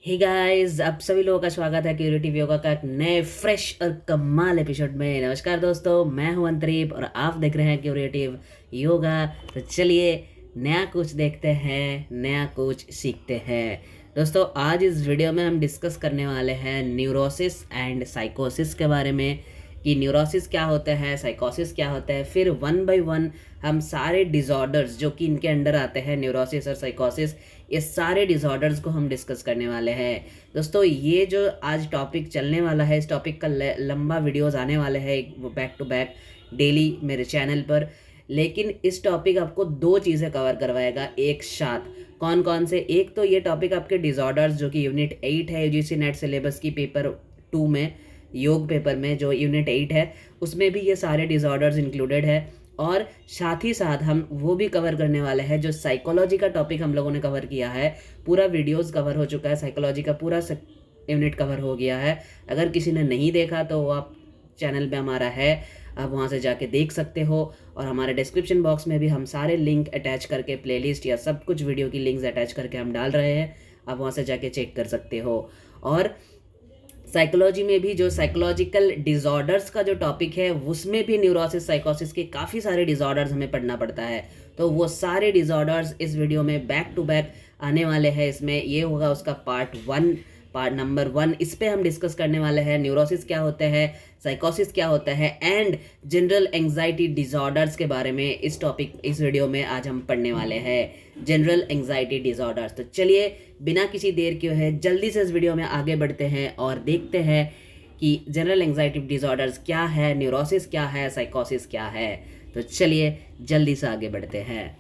Hey guys, आप सभी लोगों का स्वागत है क्यूरेटिव योगा का एक नए फ्रेश और कमाल एपिसोड में। नमस्कार दोस्तों, मैं हूं अंतरीप और आप देख रहे हैं क्यूरेटिव योगा। तो चलिए नया कुछ देखते हैं, नया कुछ सीखते हैं। दोस्तों, आज इस वीडियो में हम डिस्कस करने वाले हैं न्यूरोसिस एंड साइकोसिस के बारे में कि न्यूरोसिस क्या होता है, साइकोसिस क्या होता है। फिर वन बाय वन हम सारे डिसऑर्डर्स जो कि इनके अंडर आते हैं, न्यूरोसिस और साइकोसिस, ये सारे डिसऑर्डर्स को हम डिस्कस करने वाले हैं। दोस्तों, ये जो आज टॉपिक चलने वाला है, इस टॉपिक का लंबा वीडियोस आने वाले हैं बैक टू बैक डेली मेरे चैनल पर। लेकिन इस टॉपिक आपको दो चीज़ें कवर करवाएगा एक साथ। कौन कौन से? एक तो ये टॉपिक आपके डिसऑर्डर्स जो कि यूनिट 8 है यूजीसी नेट सिलेबस की पेपर 2 में, योग पेपर में जो यूनिट 8 है उसमें भी ये सारे डिसऑर्डर्स इंक्लूडेड है। और साथ ही साथ हम वो भी कवर करने वाले हैं जो साइकोलॉजी का टॉपिक हम लोगों ने कवर किया है। पूरा वीडियोस कवर हो चुका है, साइकोलॉजी का पूरा यूनिट कवर हो गया है। अगर किसी ने नहीं देखा तो वो आप चैनल पे हमारा है, आप वहाँ से जाके देख सकते हो। और हमारे डिस्क्रिप्शन बॉक्स में भी हम सारे लिंक अटैच करके, प्लेलिस्ट या सब कुछ वीडियो की लिंक्स अटैच करके हम डाल रहे हैं, आप वहाँ से जाके चेक कर सकते हो। और साइकोलॉजी में भी जो साइकोलॉजिकल डिसऑर्डर्स का जो टॉपिक है उसमें भी न्यूरोसिस साइकोसिस के काफ़ी सारे डिसऑर्डर्स हमें पढ़ना पड़ता है। तो वो सारे डिसऑर्डर्स इस वीडियो में बैक टू बैक आने वाले हैं। इसमें ये होगा उसका पार्ट नंबर 1। इस पे हम डिस्कस करने वाले हैं न्यूरोसिस क्या होता है, साइकोसिस क्या होता है एंड जनरल एंग्जाइटी डिसऑर्डर्स के बारे में इस वीडियो में आज हम पढ़ने वाले हैं, जनरल एंग्जाइटी डिसऑर्डर्स। तो चलिए बिना किसी देर के है जल्दी से इस वीडियो में आगे बढ़ते हैं और देखते हैं कि जनरल एंग्जाइटी डिसऑर्डर्स क्या है, न्यूरोसिस क्या है, साइकोसिस क्या है। तो चलिए जल्दी से आगे बढ़ते हैं।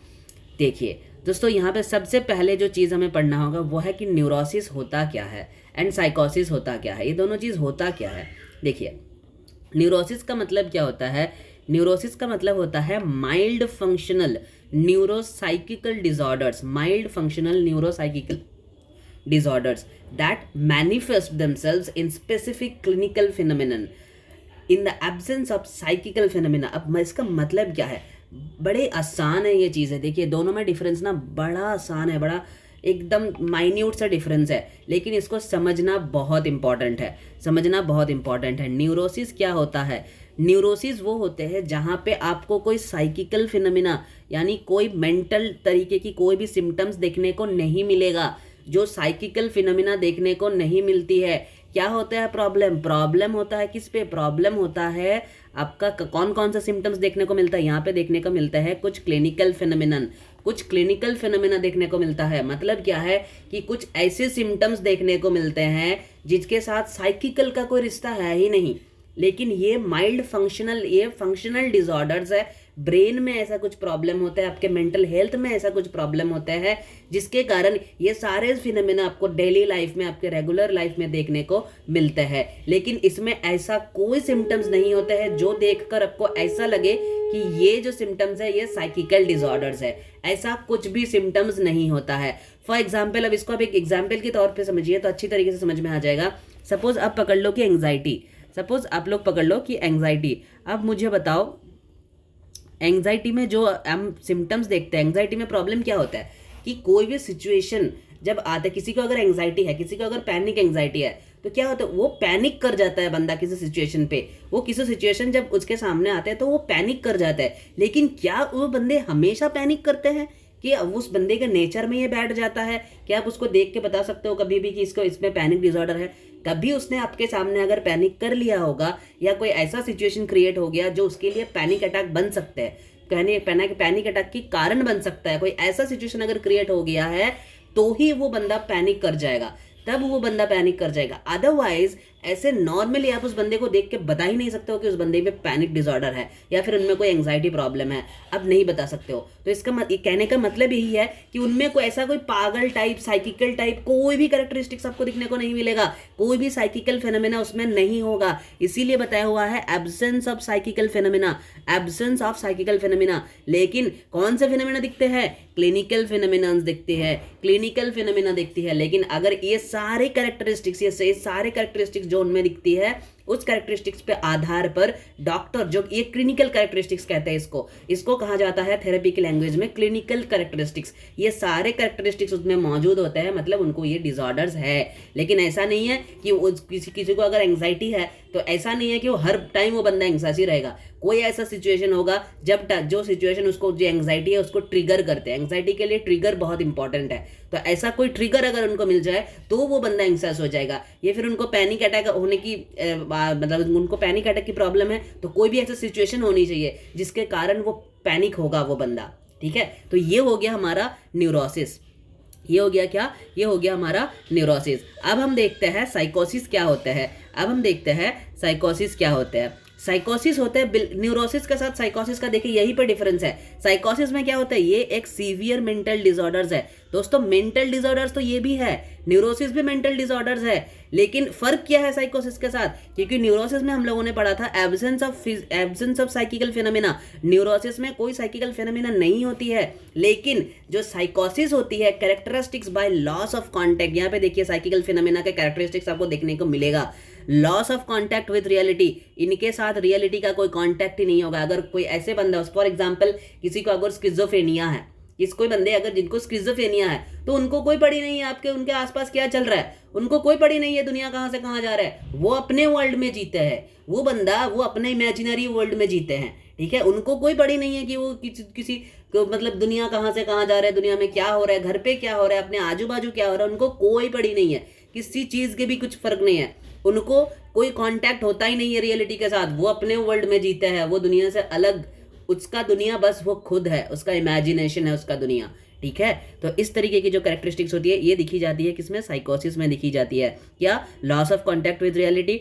देखिए दोस्तों, यहाँ पे सबसे पहले जो चीज़ हमें पढ़ना होगा वो है कि न्यूरोसिस होता क्या है एंड साइकोसिस होता क्या है। ये दोनों चीज़ होता क्या है। देखिए, न्यूरोसिस का मतलब क्या होता है? न्यूरोसिस का मतलब होता है mild functional neuropsychical disorders, mild functional neuropsychical disorders that manifest themselves in specific clinical phenomenon in the absence of psychical phenomena। अब इसका मतलब क्या है? बड़े आसान है ये चीज़ है। देखिए दोनों में डिफरेंस ना बड़ा आसान है, बड़ा एकदम माइन्यूट सा डिफरेंस है, लेकिन इसको समझना बहुत इंपॉर्टेंट है, समझना बहुत इंपॉर्टेंट है। न्यूरोसिस क्या होता है? न्यूरोसिस वो होते हैं जहाँ पे आपको कोई साइकिकल फिनोमिना यानी कोई मेंटल तरीके की कोई भी सिम्टम्स देखने को नहीं मिलेगा, जो साइकिकल फिनोमिना देखने को नहीं मिलती है। क्या होता है प्रॉब्लम होता है किस पे? प्रॉब्लम होता है आपका कौन कौन सा सिम्टम्स देखने को मिलता है? यहाँ पे देखने को मिलता है कुछ क्लिनिकल फिनोमिनन, कुछ क्लिनिकल फिनोमिना देखने को मिलता है। मतलब क्या है कि कुछ ऐसे सिम्टम्स देखने को मिलते हैं जिसके साथ साइकिकल का कोई रिश्ता है ही नहीं, लेकिन ये माइल्ड फंक्शनल, ये फंक्शनल डिसऑर्डर्स है। ब्रेन में ऐसा कुछ प्रॉब्लम होता है, आपके मेंटल हेल्थ में ऐसा कुछ प्रॉब्लम होता है जिसके कारण ये सारे फिनोमेना आपको डेली लाइफ में, आपके रेगुलर लाइफ में देखने को मिलते हैं। लेकिन इसमें ऐसा कोई सिम्टम्स नहीं होते हैं जो देखकर आपको ऐसा लगे कि ये जो सिम्टम्स है ये साइकिकल डिसऑर्डर्स है। ऐसा कुछ भी सिम्टम्स नहीं होता है। फॉर एग्जाम्पल, अब इसको आप एक एग्जाम्पल के तौर पर समझिए तो अच्छी तरीके से समझ में आ जाएगा। सपोज आप पकड़ लो कि एंग्जाइटी, सपोज आप लोग पकड़ लो कि एंग्जाइटी। अब मुझे बताओ एंग्जाइटी में जो हम सिम्टम्स देखते हैं, एंग्जाइटी में प्रॉब्लम क्या होता है कि कोई भी सिचुएशन जब आता है, किसी को अगर एंग्जाइटी है, किसी को अगर पैनिक एंग्जाइटी है, तो क्या होता है वो पैनिक कर जाता है बंदा किसी सिचुएशन पे। वो किसी सिचुएशन जब उसके सामने आता है तो वो पैनिक कर जाता है। लेकिन क्या वो बंदे हमेशा पैनिक करते हैं कि उस बंदे के नेचर में ये बैठ जाता है? क्या आप उसको देख के बता सकते हो कभी भी कि इसको इसमें पैनिक डिसऑर्डर है? कभी उसने आपके सामने अगर पैनिक कर लिया होगा या कोई ऐसा सिचुएशन क्रिएट हो गया जो उसके लिए पैनिक अटैक बन सकते हैं, पैनिक अटैक की कारण बन सकता है, कोई ऐसा सिचुएशन अगर क्रिएट हो गया है तो ही वो बंदा पैनिक कर जाएगा, तब वो बंदा पैनिक कर जाएगा। अदरवाइज ऐसे नॉर्मली आप उस बंदे को देख के बता ही नहीं सकते हो कि उस बंदे में पैनिक डिसऑर्डर है या फिर उनमें कोई एंग्जाइटी प्रॉब्लम है, अब नहीं बता सकते हो। तो इसका कहने का मतलब यही है कि उनमें कोई ऐसा कोई पागल टाइप, साइकिकल टाइप कोई भी कैरेक्टरिस्टिक्स आपको दिखने को नहीं मिलेगा, कोई भी साइकिकल फेनोमेना उसमें नहीं होगा। इसीलिए बताया हुआ है absence of psychical phenomena, absence of psychical phenomena. लेकिन कौन से फेनोमेना दिखते हैं? क्लिनिकल फेनोमेना दिखते हैं, क्लिनिकल फेनोमेना दिखती है। लेकिन अगर ये सारे कैरेक्टरिस्टिक्स जो उनमें दिखती है उस कैरेक्टरिस्टिक्स पे आधार पर डॉक्टर, जो ये क्लिनिकल कैरेक्टरिस्टिक्स कहते हैं इसको कहा जाता है थेरेपी की लैंग्वेज में क्लिनिकल कैरेक्टरिस्टिक्स। ये सारे कैरेक्टरिस्टिक्स उसमें मौजूद होते हैं, मतलब उनको ये डिसऑर्डर्स है। लेकिन ऐसा नहीं है कि किसी को अगर एंग्जाइटी है तो ऐसा नहीं है कि वो हर टाइम वो बंदा एंग्जाइटी ही रहेगा। कोई ऐसा सिचुएशन होगा जब जो सिचुएशन उसको, जो एंग्जाइटी है उसको ट्रिगर करते हैं। एंग्जाइटी के लिए ट्रिगर बहुत इंपॉर्टेंट है, तो ऐसा कोई ट्रिगर अगर उनको मिल जाए तो वो बंदा एंग्जाइस हो जाएगा। ये फिर उनको पैनिक अटैक होने की मतलब उनको पैनिक अटैक की प्रॉब्लम है, तो कोई भी ऐसा सिचुएशन होनी चाहिए जिसके कारण वो पैनिक होगा वो बंदा। ठीक है, तो ये हो गया हमारा न्यूरोसिस। ये हो गया क्या? ये हो गया हमारा न्यूरोसिस। अब हम देखते हैं साइकोसिस क्या होता है। अब हम देखते हैं साइकोसिस क्या होता है। साइकोसिस होता है न्यूरोसिस के साथ साइकोसिस का, देखिए यही पे डिफरेंस है। साइकोसिस में क्या होता है, ये एक सीवियर मेंटल डिसऑर्डर्स है। दोस्तों मेंटल डिसऑर्डर्स तो ये भी है, न्यूरोसिस भी मेंटल डिसऑर्डर्स है, लेकिन फर्क क्या है साइकोसिस के साथ? क्योंकि न्यूरोसिस में हम लोगों ने पढ़ा था absence of psychical phenomena. Neurosis में कोई साइकिकल फिनोमेना नहीं होती है, लेकिन जो साइकोसिस होती है characteristics by loss of contact. यहाँ पे देखिए साइकिकल फिनोमेना के कैरेक्टरिस्टिक्स आपको देखने को मिलेगा। Loss of contact with reality, इनके साथ रियलिटी का कोई कॉन्टैक्ट ही नहीं होगा। अगर कोई ऐसे बंदा, फॉर एग्जाम्पल किसी को अगर स्किज़ोफ्रेनिया है, कोई बंदे अगर जिनको स्किज़ोफ्रेनिया है तो उनको कोई पड़ी नहीं है आपके उनके आसपास क्या चल रहा है, उनको कोई पड़ी नहीं है दुनिया कहाँ से कहाँ जा रहा है। वो अपने वर्ल्ड में जीते हैं, वो बंदा वो अपने इमेजिनरी वर्ल्ड में जीते हैं। ठीक है, उनको कोई पड़ी नहीं है कि वो किसी को मतलब दुनिया कहाँ से कहाँ जा रहा है, दुनिया में क्या हो रहा है, घर पे क्या हो रहा है, अपने आजू बाजू क्या हो रहा है, उनको कोई पड़ी नहीं है। किसी चीज़ के भी कुछ फर्क नहीं है, उनको कोई कांटेक्ट होता ही नहीं है रियलिटी के साथ। वो अपने वर्ल्ड में जीते हैं, वो दुनिया से अलग, उसका दुनिया बस वो खुद है, उसका इमेजिनेशन है उसका दुनिया। ठीक है, तो इस तरीके की जो कैरेक्टरिस्टिक्स होती है ये दिखी जाती है किसमें? साइकोसिस में दिखी जाती है। क्या? Loss of contact with reality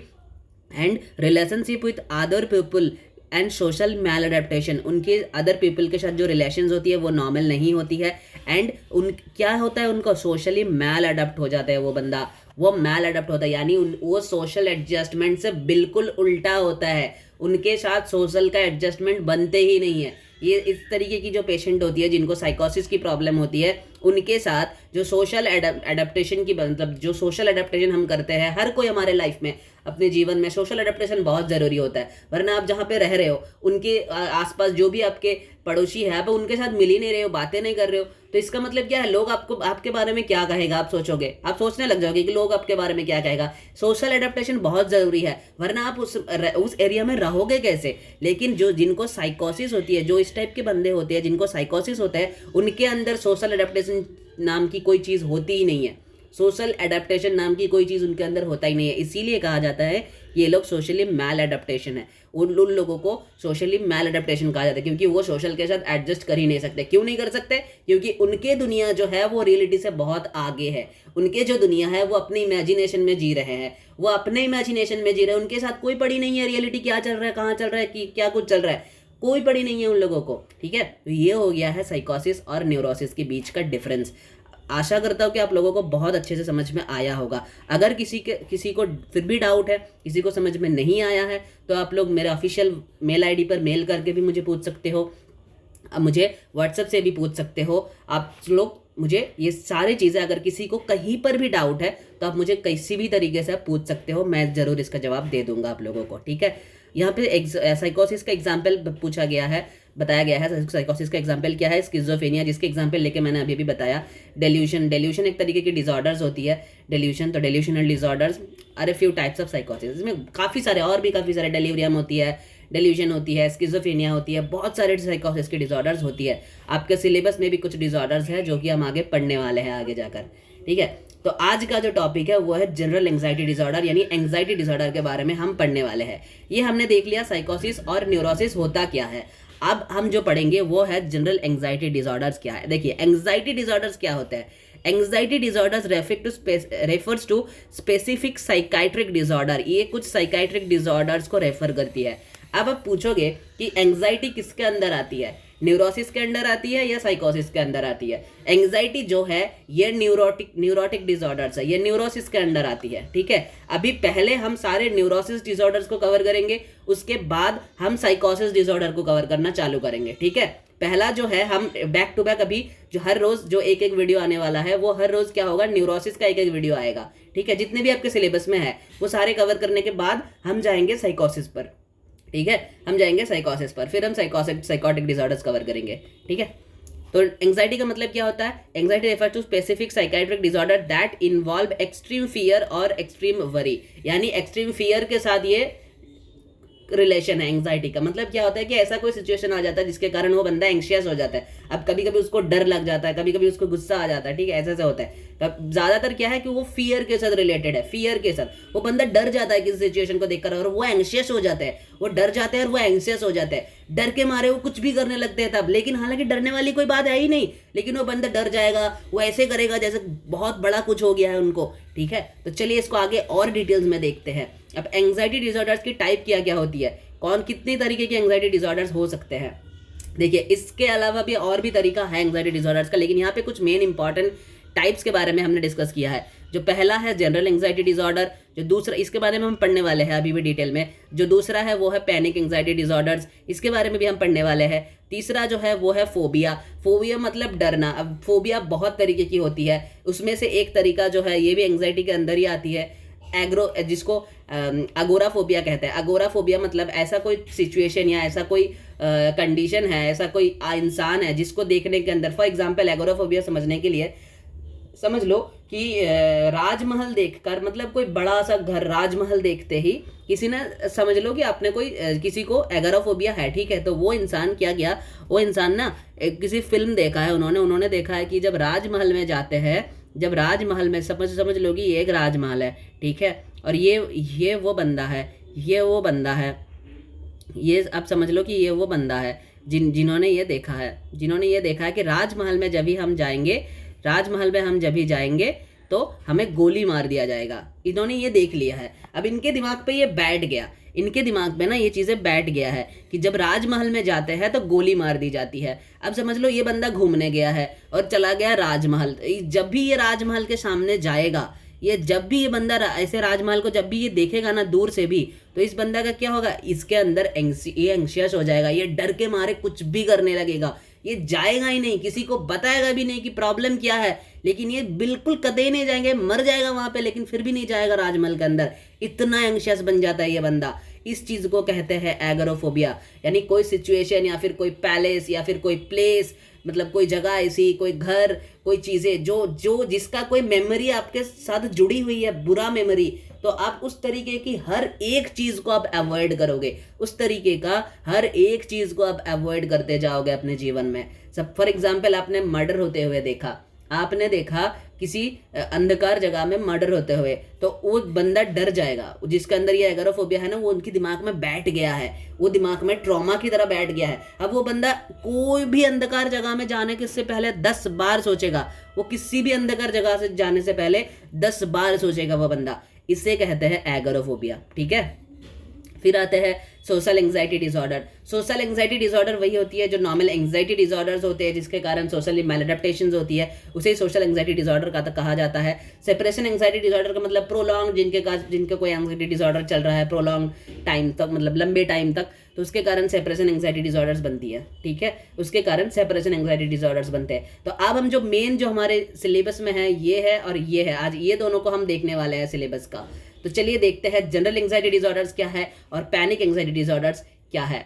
and relationship with other people and social maladaptation. उनके अदर पीपल के साथ जो रिलेशंस होती है वो नॉर्मल नहीं होती है, एंड उन क्या होता है, उनको सोशली मैल अडेप्ट हो जाता है वो बंदा। वो मैल अडेप्ट होता है यानी वो सोशल एडजस्टमेंट से बिल्कुल उल्टा होता है, उनके साथ सोशल का एडजस्टमेंट बनते ही नहीं है। ये इस तरीके की जो पेशेंट होती है जिनको साइकोसिस की प्रॉब्लम होती है, उनके साथ जो सोशल एडेप्टेशन की, मतलब जो सोशल एडेप्टेशन हम करते हैं, हर कोई हमारे लाइफ में अपने जीवन में सोशल एडेप्टेशन बहुत ज़रूरी होता है। वरना आप जहाँ पे रह रहे हो उनके आसपास जो भी आपके पड़ोसी है, आप उनके साथ मिल ही नहीं रहे हो, बातें नहीं कर रहे हो, तो इसका मतलब क्या है? लोग आपको आपके बारे में क्या कहेगा आप सोचोगे, आप सोचने लग जाओगे कि लोग आपके बारे में क्या कहेगा। सोशल एडेप्टेशन बहुत ज़रूरी है, वरना आप उस एरिया में रहोगे कैसे। लेकिन जिनको साइकोसिस होती है, जो इस टाइप के बंदे होते हैं जिनको साइकोसिस होता है, उनके अंदर सोशल एडेप्टेशन नाम की कोई चीज़ होती ही नहीं है। सोशल एडेप्टेशन नाम की कोई चीज़ उनके अंदर होता ही नहीं है, इसीलिए कहा जाता है ये लोग सोशली मैल एडेप्टेशन है। उन लोगों को सोशली मैल एडेप्टेशन कहा जाता है, क्योंकि वो सोशल के साथ एडजस्ट कर ही नहीं सकते। क्यों नहीं कर सकते? क्योंकि उनके दुनिया जो है वो रियलिटी से बहुत आगे है। उनके जो दुनिया है वो अपनी इमेजिनेशन में जी रहे हैं, वो अपने इमेजिनेशन में जी रहे हैं, उनके साथ कोई पड़ी नहीं है रियलिटी क्या चल रहा है, कहाँ चल रहा है, कि क्या कुछ चल रहा है, कोई पड़ी नहीं है उन लोगों को। ठीक है, तो ये हो गया है साइकोसिस और न्यूरोसिस के बीच का डिफरेंस। आशा करता हूँ कि आप लोगों को बहुत अच्छे से समझ में आया होगा। अगर किसी को फिर भी डाउट है, किसी को समझ में नहीं आया है, तो आप लोग मेरे ऑफिशियल मेल आईडी पर मेल करके भी मुझे पूछ सकते हो, मुझे व्हाट्सएप से भी पूछ सकते हो। आप लोग मुझे ये सारी चीज़ें, अगर किसी को कहीं पर भी डाउट है तो आप मुझे किसी भी तरीके से आप पूछ सकते हो, मैं ज़रूर इसका जवाब दे दूंगा आप लोगों को। ठीक है, यहाँ पे साइकोसिस का एग्जाम्पल पूछा गया है, बताया गया है। साइकोसिस का एग्जाम्पल क्या है? स्किज़ोफ्रेनिया, जिसके एग्जाम्पल लेके मैंने अभी भी बताया। डेल्यूशन एक तरीके की डिसऑर्डर्स होती है। तो delusional disorders are a few types of साइकोसिस। इसमें काफ़ी सारे डेलीरियम होती है, डेल्यूशन होती है, स्किज़ोफ्रेनिया होती है, बहुत सारे साइकोसिस की डिसऑर्डर्स होती है। आपके सिलेबस में भी कुछ डिसऑर्डर्स है जो कि हम आगे पढ़ने वाले हैं आगे जाकर। ठीक है, तो आज का जो टॉपिक है वो है जनरल एंग्जाइटी डिसऑर्डर, यानी एंग्जाइटी डिसऑर्डर के बारे में हम पढ़ने वाले हैं। ये हमने देख लिया साइकोसिस और न्यूरोसिस होता क्या है। अब हम जो पढ़ेंगे वो है जनरल एंग्जाइटी डिसऑर्डर्स क्या है। देखिए एंग्जाइटी डिसऑर्डर्स क्या होता है। Anxiety disorders refers to specific psychiatric disorder. ये कुछ साइकाइट्रिक डिसऑर्डर्स को रेफर करती है। अब आप पूछोगे कि एंग्जाइटी किसके अंदर आती है, न्यूरोसिस के अंदर आती है या साइकोसिस के अंदर आती है। एंग्जाइटी जो है ये न्यूरोटिक डिसऑर्डर्स है, ये न्यूरोसिस के अंदर आती है। ठीक है, अभी पहले हम सारे न्यूरोसिस डिसऑर्डर्स को कवर करेंगे, उसके बाद हम साइकोसिस डिसऑर्डर को कवर करना चालू करेंगे। ठीक है, पहला जो है हम बैक टू बैक अभी जो हर रोज जो एक वीडियो आने वाला है वो हर रोज क्या होगा, न्यूरोसिस का एक वीडियो आएगा। ठीक है, जितने भी आपके सिलेबस में है वो सारे कवर करने के बाद हम जाएंगे साइकोसिस पर, ठीक है, हम जाएंगे साइकोसिस पर, फिर हम साइकोटिक डिसऑर्डर्स कवर करेंगे, ठीक है। तो एंग्जाइटी का मतलब क्या होता है? Anxiety refer to specific psychiatric disorder that involve extreme fear और एक्सट्रीम वरी, यानी एक्सट्रीम फियर के साथ ये रिलेशन है एंग्जाइटी का। मतलब क्या होता है कि ऐसा कोई सिचुएशन आ जाता है जिसके कारण वो बंदा एंग्शियस हो जाता है। अब कभी कभी उसको डर लग जाता है, कभी कभी उसको गुस्सा आ जाता है, ठीक है, ऐसा होता है। तब ज्यादातर क्या है कि वो फियर के साथ रिलेटेड है, फियर के साथ वो बंदा डर जाता है किसी सिचुएशन को देखकर और वो एंग्शियस हो जाता है, वो डर जाते हैं और वो एंग्शियस हो जाते हैं, डर के मारे वो कुछ भी करने लगते हैं तब। लेकिन हालांकि डरने वाली कोई बात है ही नहीं, लेकिन वो बंदा डर जाएगा, वो ऐसे करेगा जैसे बहुत बड़ा कुछ हो गया है उनको, ठीक है। तो चलिए इसको आगे और डिटेल्स में देखते हैं। अब एंग्जाइटी डिसऑर्डर्स की टाइप क्या होती है, कौन कितनी तरीके के एंग्जाइटी डिसऑर्डर्स हो सकते हैं। देखिए इसके अलावा भी और भी तरीका है एंग्जाइटी डिसऑर्डर्स का, लेकिन यहाँ पे कुछ मेन इंपॉर्टेंट टाइप्स के बारे में हमने डिस्कस किया है। जो पहला है जनरल एंग्जाइटी डिसऑर्डर, जो दूसरा इसके बारे में हम पढ़ने वाले हैं अभी भी डिटेल में। जो दूसरा है वो है पैनिक एंग्जाइटी डिसऑर्डर्स, इसके बारे में भी हम पढ़ने वाले हैं। तीसरा जो है वो है फोबिया, फोबिया मतलब डरना। अब फोबिया बहुत तरीके की होती है, उसमें से एक तरीका जो है ये भी एंग्जाइटी के अंदर ही आती है, एग्रो, जिसको अगोराफोबिया कहते हैं। अगोराफोबिया मतलब ऐसा कोई सिचुएशन या ऐसा कोई कंडीशन है, ऐसा कोई इंसान है जिसको देखने के अंदर, फॉर एग्जांपल एगोराफोबिया समझने के लिए समझ लो कि राजमहल देखकर, मतलब कोई बड़ा सा घर, राजमहल देखते ही किसी ने समझ लो कि आपने कोई किसी को एगोराफोबिया है, ठीक है। तो वो इंसान क्या किया, वो इंसान ना किसी फिल्म देखा है उन्होंने देखा है कि जब राजमहल में जाते हैं, जब राजमहल में समझ लो कि ये एक राजमहल है, ठीक है, और ये वो बंदा है, ये वो बंदा है, ये आप समझ लो कि ये वो बंदा है जिन्होंने ये देखा है कि राजमहल में जब भी हम जाएंगे, राजमहल में हम जब भी जाएंगे तो हमें गोली मार दिया जाएगा। इन्होंने ये देख लिया है, अब इनके दिमाग पे ये बैठ गया, इनके दिमाग में ना ये चीज़ें बैठ गया है कि जब राजमहल में जाते हैं तो गोली मार दी जाती है। अब समझ लो ये बंदा घूमने गया है और चला गया राजमहल, जब भी ये राजमहल के सामने जाएगा, ये जब भी ये बंदा ऐसे राजमहल को जब भी ये देखेगा ना दूर से भी, तो इस बंदा का क्या होगा, इसके अंदर ये एंग्शियस हो जाएगा, ये डर के मारे कुछ भी करने लगेगा, ये जाएगा ही नहीं, किसी को बताएगा भी नहीं कि प्रॉब्लम क्या है, लेकिन ये बिल्कुल कतई नहीं जाएंगे, मर जाएगा वहां पे, लेकिन फिर भी नहीं जाएगा राजमहल के अंदर। इतना एंग्शियस बन जाता है ये बंदा। इस चीज को कहते हैं एगोराफोबिया, यानी कोई सिचुएशन या फिर कोई पैलेस या फिर कोई प्लेस, मतलब कोई जगह ऐसी, कोई घर, कोई चीजें जो जिसका कोई मेमोरी आपके साथ जुड़ी हुई है, बुरा मेमोरी, तो आप उस तरीके की हर एक चीज को आप अवॉइड करोगे, उस तरीके का हर एक चीज को आप अवॉइड करते जाओगे अपने जीवन में। सब फॉर एग्जाम्पल आपने मर्डर होते हुए देखा, आपने देखा किसी अंधकार जगह में मर्डर होते हुए, तो वो बंदा डर जाएगा, जिसके अंदर ये एगोराफोबिया है ना, वो उनके दिमाग में बैठ गया है, वो दिमाग में ट्रॉमा की तरह बैठ गया है। अब वो बंदा कोई भी अंधकार जगह में जाने के से पहले 10 बार सोचेगा, वो किसी भी अंधकार जगह से जाने से पहले 10 बार सोचेगा वो बंदा। इसे कहते हैं एगोराफोबिया, ठीक है। फिर आते हैं social anxiety disorder. Social anxiety disorder वही होती है जो नॉर्मल एंग्जाइटी डिसऑर्डर्स होते हैं, जिसके कारण सोशली मैलअडेप्टेशंस होती है, उसे सोशल एंग्जाइटी डिसऑर्डर का कहा जाता है। सेपरेशन एंग्जाइटी डिसऑर्डर का मतलब प्रोलॉन्ग, जिनके कोई एंग्जाइटी डिसऑर्डर चल रहा है प्रोलॉन्ग टाइम तक, मतलब लंबे टाइम तक, तो उसके कारण सेपरेशन एंग्जाइटी डिसऑर्डर्स बनती है, ठीक है, उसके कारण सेपरेशन एंग्जाइटी डिसऑर्डर्स बनते हैं। तो अब हम जो मेन जो हमारे सिलेबस में है ये है और ये है, आज ये दोनों को हम देखने वाले हैं सिलेबस का। तो चलिए देखते हैं जनरल एंग्जाइटी डिसऑर्डर्स क्या है और पैनिक एंग्जाइटी डिसऑर्डर्स क्या है।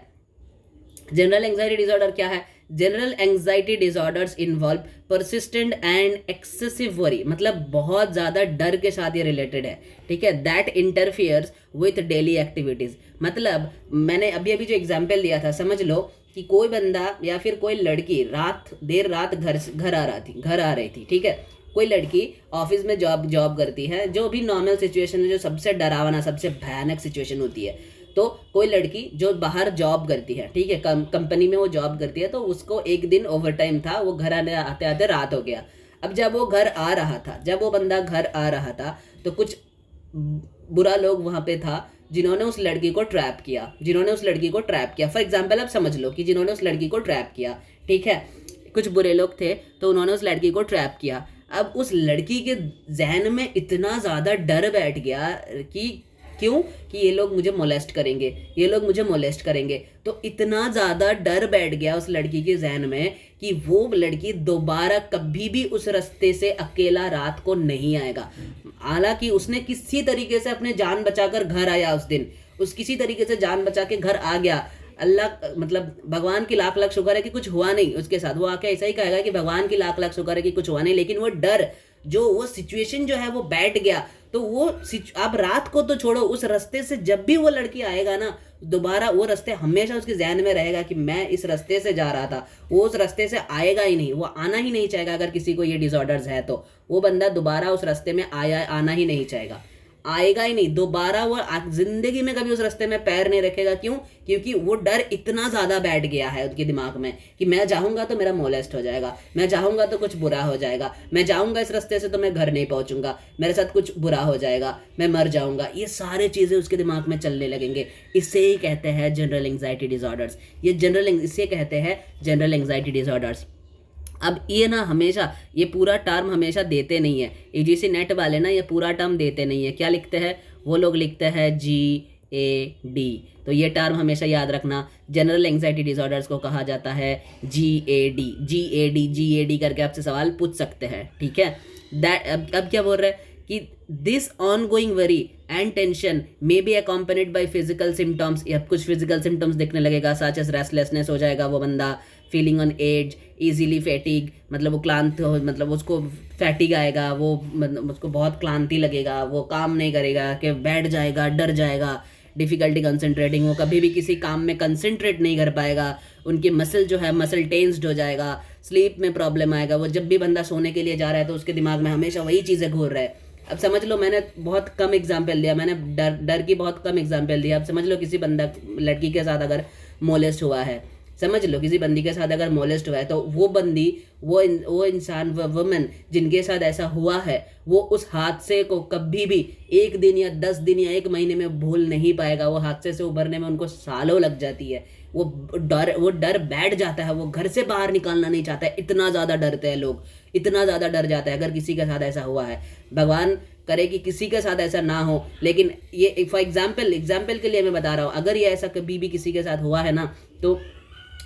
जनरल एंग्जाइटी डिसऑर्डर क्या है? General anxiety disorders involve persistent and excessive worry, मतलब बहुत ज्यादा डर के साथ ये रिलेटेड है, ठीक है। That interferes with daily activities, मतलब मैंने अभी जो एग्जाम्पल दिया था, समझ लो कि कोई बंदा या फिर कोई लड़की देर रात घर आ रही थी, ठीक है। कोई लड़की ऑफिस में जॉब करती है, जो भी नॉर्मल सिचुएशन है, जो सबसे डरावना, सबसे भयानक सिचुएशन होती है। तो कोई लड़की जो बाहर जॉब करती है, ठीक है, कंपनी में वो जॉब करती है, तो उसको एक दिन ओवर टाइम था, वो घर आते आते रात हो गया। अब जब वो बंदा घर आ रहा था तो कुछ बुरा लोग वहां पे था जिन्होंने उस लड़की को ट्रैप किया। फॉर एग्जाम्पल आप समझ लो कि जिन्होंने उस लड़की को ट्रैप किया, ठीक है, कुछ बुरे लोग थे, तो उन्होंने उस लड़की को ट्रैप किया। अब उस लड़की के जहन में इतना ज़्यादा डर बैठ गया कि क्यों, कि ये लोग मुझे मोलेस्ट करेंगे, तो इतना ज़्यादा डर बैठ गया उस लड़की के जहन में कि वो लड़की दोबारा कभी भी उस रास्ते से अकेला रात को नहीं आएगा। हालांकि उसने किसी तरीके से अपने जान बचाकर घर आया उस दिन, उस किसी तरीके से जान बचा के घर आ गया। अल्लाह मतलब भगवान की लाख लाख शुक्र है कि कुछ हुआ नहीं उसके साथ। वो आके ऐसा ही कहेगा कि भगवान की लाख लाख शुक्र है कि कुछ हुआ नहीं, लेकिन वो डर, जो वो सिचुएशन जो है वो बैठ गया। तो वो अब रात को तो छोड़ो, उस रास्ते से जब भी वो लड़की आएगा ना दोबारा, वो रास्ते हमेशा उसके जहन में रहेगा कि मैं इस रास्ते से जा रहा था। वो उस रास्ते से आएगा ही नहीं, वो आना ही नहीं चाहेगा। अगर किसी को ये डिसऑर्डर्स है तो वो बंदा दोबारा उस रास्ते में आना ही नहीं चाहेगा, आएगा ही नहीं दोबारा। वो जिंदगी में कभी उस रास्ते में पैर नहीं रखेगा। क्यों? क्योंकि वो डर इतना ज्यादा बैठ गया है उनके दिमाग में कि मैं जाऊंगा तो मेरा मोलेस्ट हो जाएगा, मैं जाऊंगा तो कुछ बुरा हो जाएगा, मैं जाऊंगा इस रास्ते से तो मैं घर नहीं पहुंचूंगा, मेरे साथ कुछ बुरा हो जाएगा, मैं मर जाऊंगा। ये सारे चीजें उसके दिमाग में चलने लगेंगे। इसे ही कहते हैं जनरल एंग्जाइटी डिसऑर्डर्स। इसे कहते हैं जनरल एंग्जाइटी डिसऑर्डर्स। अब ये ना हमेशा, ये पूरा टर्म हमेशा देते नहीं है, यूजीसी नेट वाले ना ये पूरा टर्म देते नहीं है। क्या लिखते हैं वो लोग? लिखते हैं GAD। तो ये टर्म हमेशा याद रखना, जनरल एंग्जाइटी डिसऑर्डर्स को कहा जाता है GAD करके आपसे सवाल पूछ सकते हैं, ठीक है। अब क्या बोल रहे हैं कि this ongoing worry and tension may be accompanied by physical symptoms. या कुछ फिजिकल सिम्टम्स दिखने लगेगा, सच एज रेस्टलेसनेस हो जाएगा वो बंदा, feeling on edge, easily fatigue, मतलब वो क्लांत हो, मतलब उसको फैटिग आएगा, वो मतलब उसको बहुत क्लांति लगेगा, वो काम नहीं करेगा, कि बैठ जाएगा, डर जाएगा, डिफिकल्टी कंसंट्रेटिंग, वो कभी भी किसी काम में कंसंट्रेट नहीं कर पाएगा, उनकी मसल जो है मसल टेंस्ड हो जाएगा, स्लीप में प्रॉब्लम आएगा। वो जब भी बंदा सोने के लिए जा रहा है तो उसके दिमाग में हमेशा वही चीज़ें घूर रहा है। अब समझ लो, मैंने बहुत कम एग्जाम्पल दिया, मैंने डर की बहुत कम एग्जाम्पल दिया। अब समझ लो किसी बंदा लड़की के साथ अगर मोलेस्ट हुआ है, समझ लो किसी बंदी के साथ अगर मोलेस्ट हुआ है, तो वो बंदी, वो इंसान, वो वुमन जिनके साथ ऐसा हुआ है, वो उस हादसे को कभी भी 1 दिन या 10 दिन या 1 महीने में भूल नहीं पाएगा। वो हादसे से उभरने में उनको सालों लग जाती है। वो डर बैठ जाता है, वो घर से बाहर निकलना नहीं चाहता है, इतना ज़्यादा डरते हैं लोग, इतना ज़्यादा डर जाता है अगर किसी के साथ ऐसा हुआ है। भगवान करे कि किसी के साथ ऐसा ना हो, लेकिन ये फॉर एग्जाम्पल के लिए मैं बता रहा हूँ, अगर ये ऐसा कभी भी किसी के साथ हुआ है ना, तो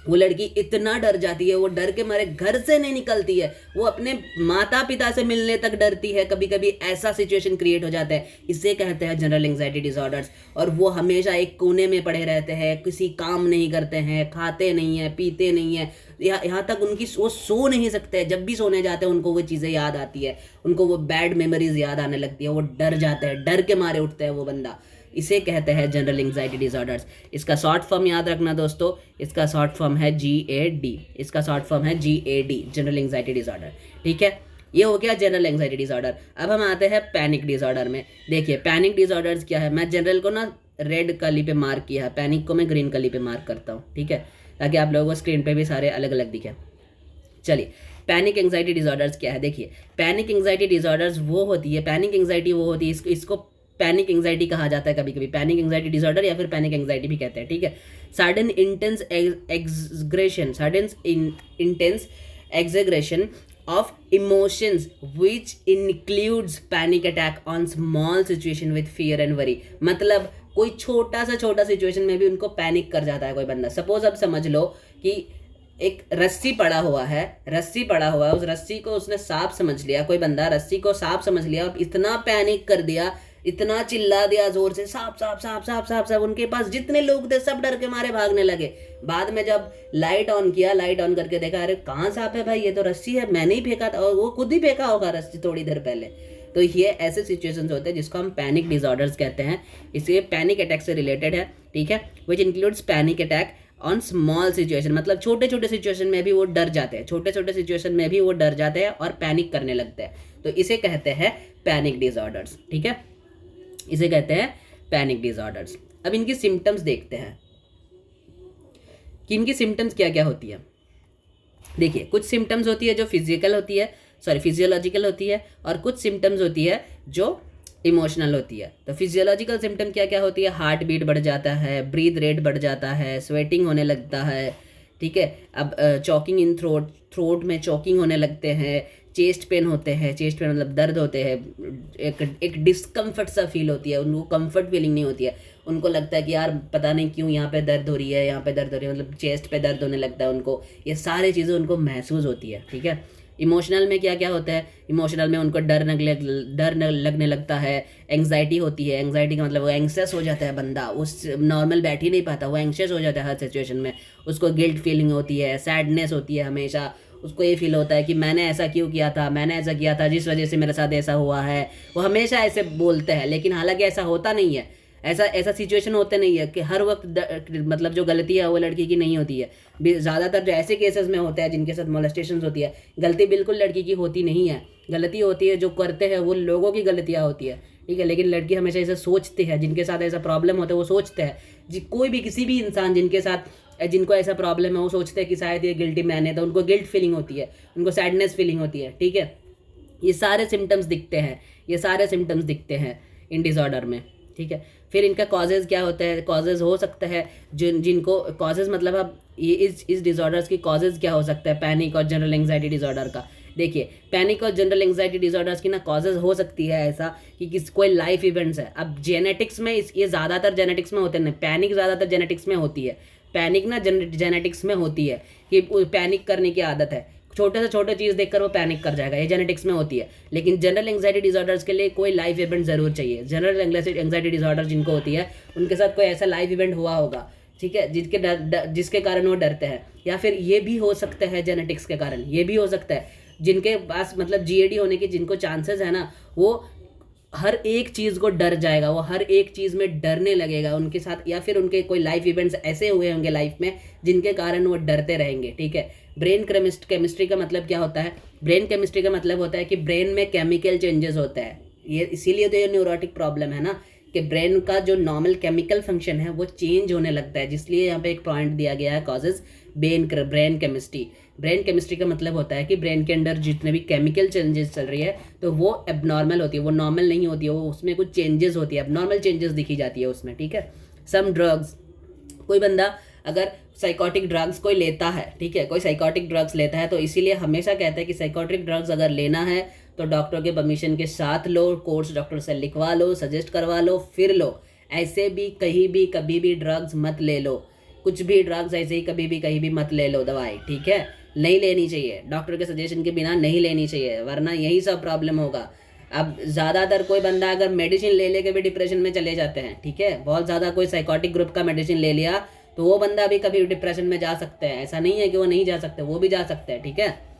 वो लड़की इतना डर जाती है, वो डर के मारे घर से नहीं निकलती है, वो अपने माता पिता से मिलने तक डरती है। कभी कभी ऐसा सिचुएशन क्रिएट हो जाता है। इसे कहते हैं जनरल एंग्जाइटी डिसऑर्डर्स। और वो हमेशा एक कोने में पड़े रहते हैं, किसी काम नहीं करते हैं, खाते नहीं हैं, पीते नहीं हैं, यहाँ तक वो सो नहीं सकते। जब भी सोने जाते हैं उनको वो चीज़ें याद आती है, उनको वो बैड मेमोरीज याद आने लगती है, वो डर जाते हैं, डर के मारे उठते हैं वो बंदा। इसे कहते हैं जनरल एंग्जाइटी डिसऑर्डर्स। इसका शॉर्ट फॉर्म याद रखना दोस्तों, इसका शॉर्ट फॉर्म है GAD। इसका शॉर्ट फॉर्म है GAD, जनरल एंग्जाइटी डिसऑर्डर, ठीक है। ये हो गया जनरल एंग्जाइटी डिसऑर्डर। अब हम आते हैं पैनिक डिसऑर्डर में। देखिए पैनिक डिसऑर्डर्स क्या है। मैं जनरल को ना रेड कली पे मार्क किया है, पैनिक को मैं ग्रीन कली पे मार्क करता हूँ, ठीक है, ताकि आप लोगों को स्क्रीन पे भी सारे अलग अलग दिखे। चलिए, पैनिक एंग्जाइटी डिसऑर्डर्स क्या है। देखिए पैनिक एंग्जाइटी डिसऑर्डर्स वो होती है, पैनिक एंग्जाइटी वो होती है, इसको पैनिक एंग्जाइटी कहा जाता है कभी कभी, पैनिक एंग्जाइटी डिसऑर्डर या फिर पैनिक एंग्जाइटी भी कहते हैं, ठीक है। Sudden intense exaggeration of emotions which includes panic attack on small situation with fear and worry। मतलब कोई छोटा सा सिचुएशन में भी उनको पैनिक कर जाता है कोई बंदा। सपोज अब समझ लो कि एक रस्सी पड़ा हुआ है, उस रस्सी को उसने सांप समझ लिया, कोई बंदा रस्सी को सांप समझ लिया और इतना पैनिक कर दिया, इतना चिल्ला दिया जोर से, सांप सांप सांप सांप सांप सांप। उनके पास जितने लोग थे सब डर के मारे भागने लगे। बाद में जब लाइट ऑन किया, लाइट ऑन करके देखा, अरे कहाँ सांप है भाई, ये तो रस्सी है, मैंने ही फेंका था, और वो खुद ही फेंका होगा रस्सी थोड़ी देर पहले। तो ये ऐसे सिचुएशंस होते हैं जिसको हम पैनिक डिसऑर्डर्स कहते हैं। इसलिए पैनिक अटैक से रिलेटेड है, ठीक है, which includes panic attack on small situation. मतलब छोटे सिचुएशन में भी वो डर जाते हैं, छोटे सिचुएशन में भी वो डर जाते हैं और पैनिक करने लगते हैं। तो इसे कहते हैं पैनिक डिसऑर्डर्स, ठीक है, इसे कहते हैं पैनिक डिसऑर्डर्स। अब इनकी सिम्टम्स देखते हैं कि इनकी सिम्टम्स क्या क्या होती है। देखिए कुछ सिम्टम्स होती है जो फिजियोलॉजिकल होती है, और कुछ सिम्टम्स होती है जो इमोशनल होती है। तो फिजियोलॉजिकल सिम्टम क्या क्या होती है, हार्ट बीट बढ़ जाता है, ब्रीथ रेट बढ़ जाता है, स्वेटिंग होने लगता है, ठीक है। अब चॉकिंग इन थ्रोट में चॉकिंग होने लगते हैं, चेस्ट पेन होते हैं, चेस्ट पेन मतलब दर्द होते हैं, एक डिस्कम्फर्ट सा फील होती है, उनको कंफर्ट फीलिंग नहीं होती है, उनको लगता है कि यार पता नहीं क्यों यहाँ पे दर्द हो रही है, यहाँ पे दर्द हो रही है, मतलब चेस्ट पे दर्द होने लगता है उनको, ये सारी चीज़ें उनको महसूस होती है, ठीक है। इमोशनल में क्या क्या होता है, इमोशनल में उनको डर लगने लगता है, एंग्जाइटी होती है, एंग्जाइटी का मतलब वो एंग्शियस हो जाता है बंदा, उस नॉर्मल बैठ ही नहीं पाता, वो एंग्शियस हो जाता है हर सिचुएशन में, उसको गिल्ट फीलिंग होती है, सैडनेस होती है हमेशा, उसको ये फील होता है कि मैंने ऐसा क्यों किया था, मैंने ऐसा किया था जिस वजह से मेरे साथ ऐसा हुआ है, वो हमेशा ऐसे बोलते हैं, लेकिन हालांकि ऐसा होता नहीं है, ऐसा सिचुएशन होते नहीं है कि हर वक्त मतलब जो गलती है वो लड़की की नहीं होती है। ज़्यादातर जो ऐसे केसेस में होता है जिनके साथ मोलेस्टेशन होती है, गलती बिल्कुल लड़की की होती नहीं है, गलती होती है जो करते हैं वो लोगों की गलतियाँ होती है, ठीक है। लेकिन लड़की हमेशा ऐसे सोचती है, जिनके साथ ऐसा प्रॉब्लम होता है वो सोचते हैं, कोई भी किसी भी इंसान जिनको ऐसा प्रॉब्लम है वो सोचते हैं कि शायद ये गिल्टी मैन है, तो उनको गिल्ट फीलिंग होती है, उनको सैडनेस फीलिंग होती है, ठीक है। ये सारे सिम्टम्स दिखते हैं इन डिसऑर्डर में, ठीक है। फिर इनका कॉजेज़ क्या होता है, कॉजेज़ हो सकता है जिनको कॉजेज़ मतलब अब ये इस डिसऑर्डर्स की कॉजेज़ क्या हो सकता है, पैनिक और जनरल एंग्जाइटी डिसऑर्डर का। देखिए पैनिक और जनरल एंग्जाइटी डिसऑर्डर्स की ना कॉजेज़ हो सकती है ऐसा कि कोई लाइफ इवेंट्स है। अब जेनेटिक्स में ये ज़्यादातर जेनेटिक्स में होते हैं, पैनिक ज़्यादातर जेनेटिक्स में होती है, पैनिक ना जेनेटिक्स में होती है कि पैनिक करने की आदत है, छोटे से छोटे चीज़ देखकर वो पैनिक कर जाएगा, ये जेनेटिक्स में होती है। लेकिन जनरल एंग्जाइटी डिसऑर्डर्स के लिए कोई लाइफ इवेंट ज़रूर चाहिए। जनरल एंग्जाइटी डिसऑर्डर जिनको होती है उनके साथ कोई ऐसा लाइफ इवेंट हुआ होगा, ठीक है, जिसके कारण वो डरते हैं, या फिर ये भी हो सकता है जेनेटिक्स के कारण, ये भी हो सकता है जिनके पास मतलब जीएडी होने की जिनको चांसेस है ना, वो हर एक चीज़ को डर जाएगा, वो हर एक चीज़ में डरने लगेगा उनके साथ, या फिर उनके कोई लाइफ इवेंट्स ऐसे हुए होंगे लाइफ में जिनके कारण वो डरते रहेंगे, ठीक है। ब्रेन केमिस्ट्री का मतलब क्या होता है, ब्रेन केमिस्ट्री का मतलब होता है कि ब्रेन में केमिकल चेंजेस होता है, ये इसीलिए तो ये न्यूरोटिक प्रॉब्लम है ना, कि ब्रेन का जो नॉर्मल केमिकल फंक्शन है वो चेंज होने लगता है, जिसलिए यहाँ पे एक पॉइंट दिया गया है causes brain chemistry. Brain chemistry का मतलब होता है कि ब्रेन के अंदर जितने भी केमिकल चेंजेस चल रही है तो वो एबनॉर्मल होती है, वो नॉर्मल नहीं होती है, वो उसमें कुछ चेंजेस होती है, एबनॉर्मल चेंजेस दिखी जाती है उसमें, ठीक है। सम ड्रग्स, कोई बंदा अगर साइकोटिक ड्रग्स कोई लेता है, ठीक है, कोई साइकोटिक ड्रग्स लेता है तो इसीलिए हमेशा कहते हैं कि साइकोटिक ड्रग्स अगर लेना है तो डॉक्टर के परमिशन के साथ लो, कोर्स डॉक्टर से लिखवा लो, सजेस्ट करवा लो, फिर लो। ऐसे भी कहीं भी कभी भी ड्रग्स मत ले लो, कुछ भी ड्रग्स ऐसे ही कभी भी कहीं भी मत ले लो दवाई, ठीक है, नहीं लेनी चाहिए, डॉक्टर के सजेशन के बिना नहीं लेनी चाहिए, वरना यही सब प्रॉब्लम होगा। अब ज़्यादातर कोई बंदा अगर मेडिसिन ले के भी डिप्रेशन में चले जाते हैं, ठीक है, बहुत ज़्यादा कोई साइकोटिक ग्रुप का मेडिसिन ले लिया तो वो बंदा भी कभी डिप्रेशन में जा सकते हैं, ऐसा नहीं है कि वो नहीं जा सकते, वो भी जा सकते हैं, ठीक है।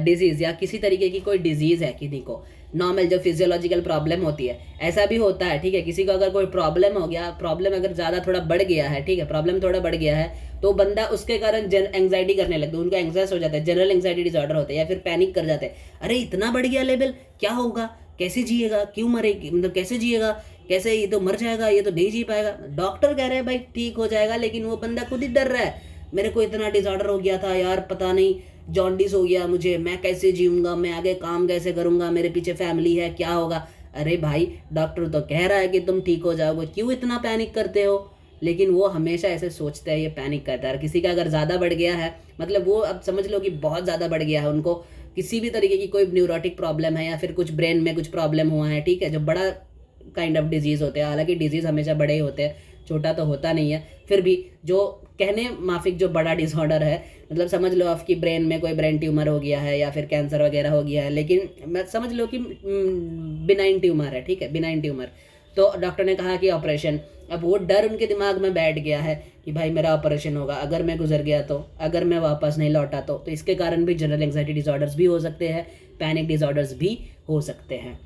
डिजीज़ या किसी तरीके की कोई डिजीज़ है किसी को, नॉर्मल जो फिजियोलॉजिकल प्रॉब्लम होती है, ऐसा भी होता है, ठीक है। किसी को अगर कोई प्रॉब्लम हो गया, प्रॉब्लम अगर ज़्यादा थोड़ा बढ़ गया है, ठीक है, प्रॉब्लम थोड़ा बढ़ गया है तो बंदा उसके कारण एंग्जाइटी करने लगता है, उनको एंग्जाइस हो जाता है, जनरल एंग्जाइटी डिसऑर्डर होता है, या फिर पैनिक कर जाते हैं, अरे इतना बढ़ गया लेवल, क्या होगा, कैसे जिएगा, क्यों मरेगी, मतलब कैसे जिएगा, कैसे, ये तो मर जाएगा, ये तो नहीं जी पाएगा। डॉक्टर कह रहे हैं भाई ठीक हो जाएगा, लेकिन वो बंदा खुद ही डर रहा है, मेरे को इतना डिसऑर्डर हो गया था यार, पता नहीं जॉन्डिस हो गया मुझे, मैं कैसे जीऊँगा, मैं आगे काम कैसे करूँगा, मेरे पीछे फैमिली है, क्या होगा। अरे भाई डॉक्टर तो कह रहा है कि तुम ठीक हो जाओगे, क्यों इतना पैनिक करते हो। लेकिन वो हमेशा ऐसे सोचते हैं, ये पैनिक करता है। किसी का अगर ज़्यादा बढ़ गया है, मतलब वो अब समझ लो कि बहुत ज़्यादा बढ़ गया है, उनको किसी भी तरीके की कोई न्यूरोटिक प्रॉब्लम है या फिर कुछ ब्रेन में कुछ प्रॉब्लम हुआ है, ठीक है, जो बड़ा काइंड ऑफ डिजीज़ होते हैं, हालांकि डिजीज़ हमेशा बड़े ही होते हैं, छोटा तो होता नहीं है, फिर भी जो कहने माफिक जो बड़ा डिसऑर्डर है, मतलब समझ लो आपकी ब्रेन में कोई ब्रेन ट्यूमर हो गया है या फिर कैंसर वगैरह हो गया है, लेकिन मैं समझ लो कि बिनाइन ट्यूमर है, ठीक है, बिनाइन ट्यूमर, तो डॉक्टर ने कहा कि ऑपरेशन, अब वो डर उनके दिमाग में बैठ गया है कि भाई मेरा ऑपरेशन होगा, अगर मैं गुजर गया तो, अगर मैं वापस नहीं लौटा तो इसके कारण भी जनरल एंग्जाइटी डिसऑर्डर्स भी हो सकते हैं, पैनिक डिसऑर्डर्स भी हो सकते हैं,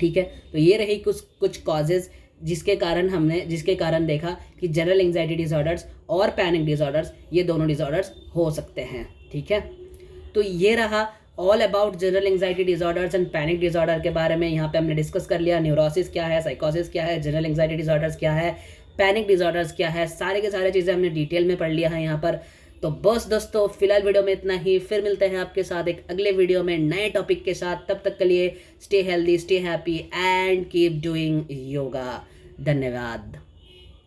ठीक है। तो ये रही कुछ कॉजेज़ जिसके कारण देखा कि जनरल एंग्जाइटी डिसऑर्डर्स और पैनिक डिसऑर्डर्स, ये दोनों डिसऑर्डर्स हो सकते हैं, ठीक है। तो ये रहा all about general anxiety disorders and panic disorder के बारे में। यहाँ पे हमने डिस्कस कर लिया न्यूरोसिस क्या है, साइकोसिस क्या है, जनरल एंग्जाइटी डिसऑर्डर्स क्या है, पैनिक डिसऑर्डर्स क्या है, सारे के सारे चीज़ें हमने डिटेल में पढ़ लिया है यहाँ पर। तो बस दोस्तों फिलहाल वीडियो में इतना ही, फिर मिलते हैं आपके साथ एक अगले वीडियो में नए टॉपिक के साथ। तब तक के लिए stay healthy, stay happy and keep doing yoga. धन्यवाद।